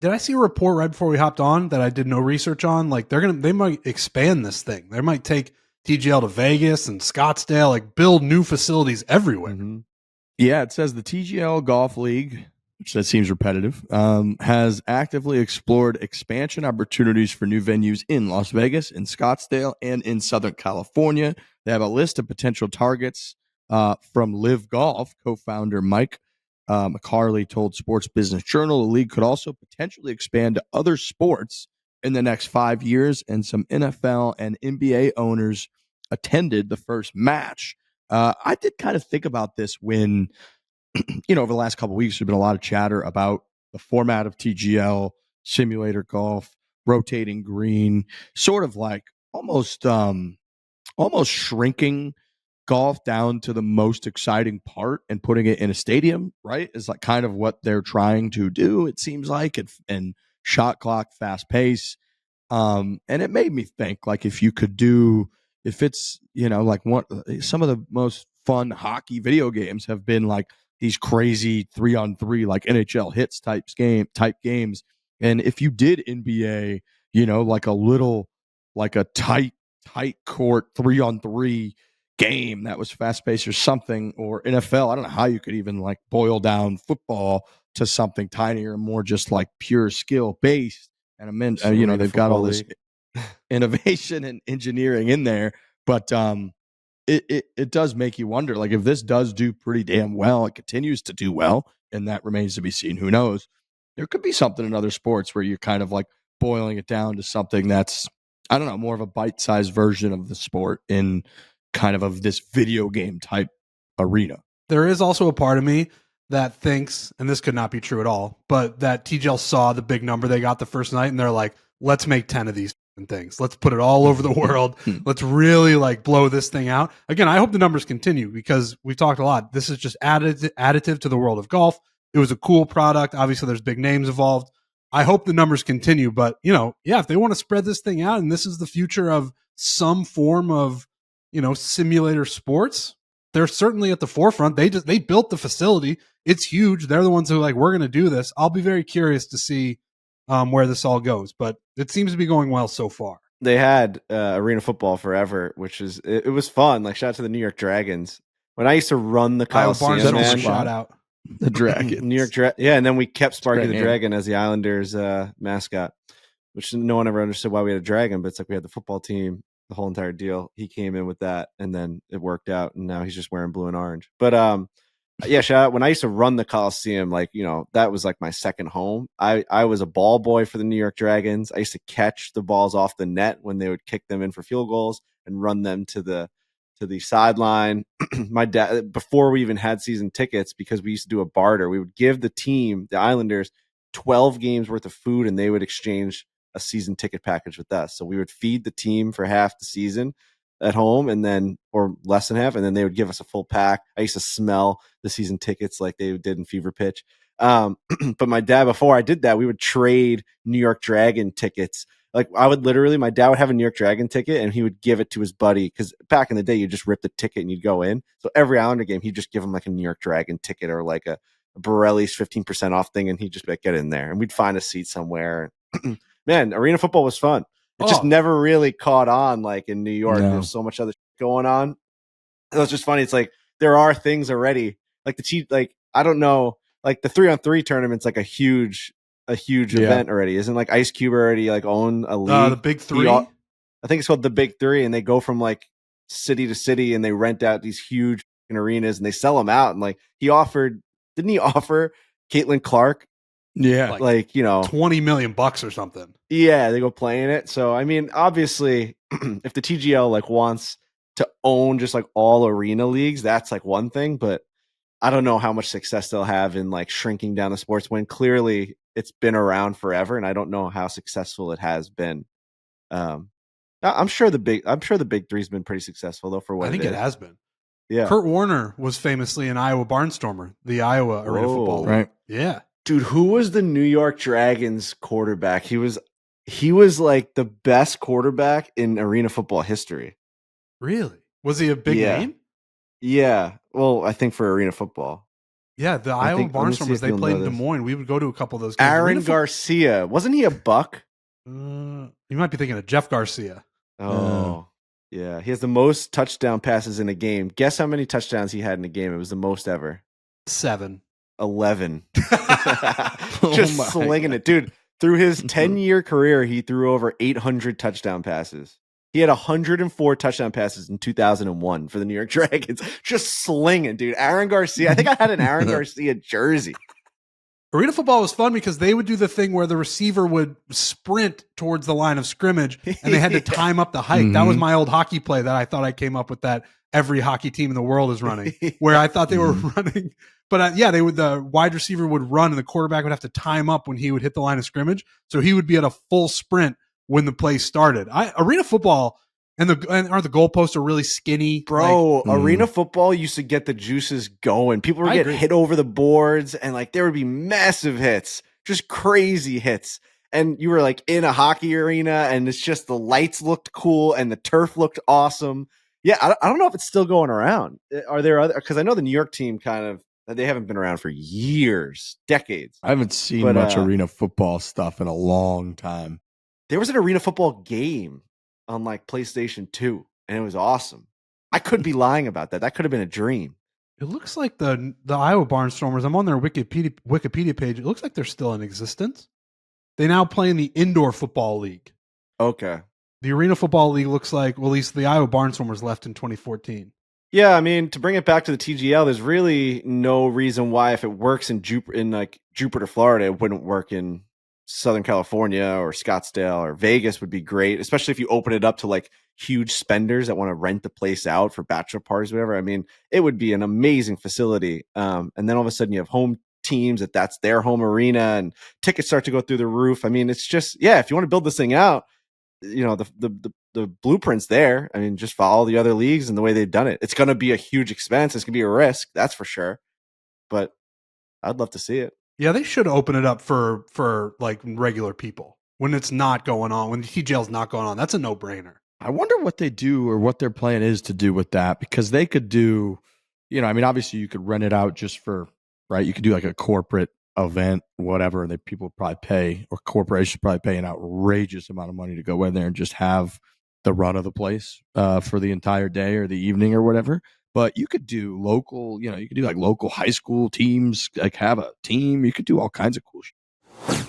Did I see a report right before we hopped on that I did no research on? Like they might expand this thing. They might take TGL to Vegas and Scottsdale, like build new facilities everywhere. Mm-hmm. Yeah, it says the TGL Golf League, which that seems repetitive, has actively explored expansion opportunities for new venues in Las Vegas, in Scottsdale, and in Southern California. They have a list of potential targets from Live Golf. Co-founder Mike McCarley told Sports Business Journal the league could also potentially expand to other sports in the next 5 years, and some NFL and NBA owners attended the first match. I did kind of think about this when, over the last couple of weeks, there's been a lot of chatter about the format of TGL, simulator golf, rotating green, sort of like almost shrinking golf down to the most exciting part and putting it in a stadium, right? Is like kind of what they're trying to do, it seems like, and shot clock, fast pace. And it made me think, like, if it's, like some of the most fun hockey video games have been like these crazy 3-on-3, like NHL hits type games. And if you did NBA, like a tight court 3-on-3 game that was fast paced or something, or NFL, I don't know how you could even like boil down football to something tinier and more just like pure skill based. And I mean, they've got all this innovation and engineering in there, but it does make you wonder, like, if this does do pretty damn well, it continues to do well, and that remains to be seen. Who knows? There could be something in other sports where you're kind of like boiling it down to something that's, I don't know, more of a bite-sized version of the sport in kind of this video game type arena. There is also a part of me that thinks, and this could not be true at all, but that TGL saw the big number they got the first night and they're like, let's make 10 of these things. Let's put it all over the world. Let's really like blow this thing out. Again, I hope the numbers continue because we talked a lot. This is just additive to the world of golf. It was a cool product. Obviously, there's big names involved. I hope the numbers continue, but if they want to spread this thing out and this is the future of some form of, simulator sports, they're certainly at the forefront. They built the facility. It's huge. They're the ones who like, we're going to do this. I'll be very curious to see where this all goes, but it seems to be going well so far. They had arena football forever, which is it was fun. Like, shout out to the New York Dragons. When I used to run the Coliseum, man, shout out the Dragons, New York yeah, and then we kept Sparky the Dragon as the Islanders mascot, which no one ever understood why we had a dragon, but it's like we had the football team, the whole entire deal. He came in with that, and then it worked out, and now he's just wearing blue and orange. But yeah, shout out. When I used to run the Coliseum, like, that was like my second home. I was a ball boy for the New York Dragons. I used to catch the balls off the net when they would kick them in for field goals and run them to the sideline. My dad, before we even had season tickets, because we used to do a barter, we would give the team, the Islanders, 12 games worth of food, and they would exchange a season ticket package with us. So we would feed the team for half the season at home, and then, or less than half, and then they would give us a full pack. I used to smell the season tickets like they did in Fever Pitch. But my dad, before I did that, we would trade New York Dragon tickets. Like, my dad would have a New York Dragon ticket and he would give it to his buddy, because back in the day, you just rip the ticket and you'd go in. So every Islander game, he'd just give him like a New York Dragon ticket or like a Borelli's 15% off thing, and he'd just be like, get in there, and we'd find a seat somewhere. Man, arena football was fun. It just never really caught on, like in New York. No. There's so much other shit going on. It was just funny. It's like there are things already, like I don't know, like the 3-on-3 tournament's like a huge event already. Isn't like Ice Cube already like own a league? The Big Three. I think it's called the Big Three, and they go from like city to city and they rent out these huge arenas and they sell them out. And like didn't he offer Caitlin Clark? Yeah, like $20 million or something. Yeah, they go play in it. So I mean, obviously, if the TGL like wants to own just like all arena leagues, that's like one thing. But I don't know how much success they'll have in like shrinking down the sports when clearly it's been around forever, and I don't know how successful it has been. I'm sure the Big Three's been pretty successful though for what I think it has been. Yeah, Kurt Warner was famously an Iowa Barnstormer, the Iowa Arena Football League. Right? Yeah. Dude, who was the New York Dragons quarterback? He was like the best quarterback in arena football history. Really? Was he a big name? Yeah. Well, I think for arena football. Yeah, the I Iowa think- let me see Barnstormers, if they you'll played know in Des this. Moines. We would go to a couple of those games. Aaron Garcia. Wasn't he a buck? You might be thinking of Jeff Garcia. Oh, yeah. He has the most touchdown passes in a game. Guess how many touchdowns he had in a game? It was the most ever. 7. 11. Oh Just my slinging God. it. Dude, through his 10-year career, he threw over 800 touchdown passes. He had 104 touchdown passes in 2001 for the New York Dragons. Just slinging, dude. Aaron Garcia. I think I had an Aaron Garcia jersey. Arena football was fun because they would do the thing where the receiver would sprint towards the line of scrimmage and they had to time up the hike. That was my old hockey play that I thought I came up with, that every hockey team in the world is running, where I thought they were running. But they would, the wide receiver would run and the quarterback would have to time up when he would hit the line of scrimmage. So he would be at a full sprint when the play started. Arena football and aren't the goalposts are really skinny, bro. Arena football used to get the juices going. People would get hit over the boards, and like there would be massive hits, just crazy hits. And you were like in a hockey arena, and it's just the lights looked cool and the turf looked awesome. Yeah, I don't know if it's still going around. Are there other? Because I know the New York team they haven't been around for years, decades. I haven't seen much arena football stuff in a long time. There was an arena football game on like PlayStation 2, and it was awesome. I could be lying about that. That could have been a dream. It looks like the Iowa Barnstormers, I'm on their Wikipedia page. It looks like they're still in existence. They now play in the Indoor Football League. Okay. The Arena Football League looks like, well, at least the Iowa Barnstormers left in 2014. Yeah, I mean, to bring it back to the TGL, there's really no reason why, if it works in Jupiter, Florida, it wouldn't work in Southern California or Scottsdale or Vegas. Would be great, especially if you open it up to like huge spenders that want to rent the place out for bachelor parties, whatever. I mean, it would be an amazing facility. And then all of a sudden you have home teams that's their home arena, and tickets start to go through the roof. I mean, it's just, yeah, if you want to build this thing out, you know, the blueprint's there. I mean, just follow the other leagues and the way they've done it. It's going to be a huge expense. It's going to be a risk, that's for sure. But I'd love to see it. Yeah, they should open it up for like regular people when it's not going on, when the TGL's not going on. That's a no-brainer. I wonder what they do or what their plan is to do with that, because they could do, you know, I mean, obviously you could rent it out just for, right? You could do like a corporate event, whatever, and people would probably pay, or corporations probably pay an outrageous amount of money to go in there and just have the run of the place for the entire day or the evening or whatever. But you could do local, you know, you could do like local high school teams, like have a team. You could do all kinds of cool shit.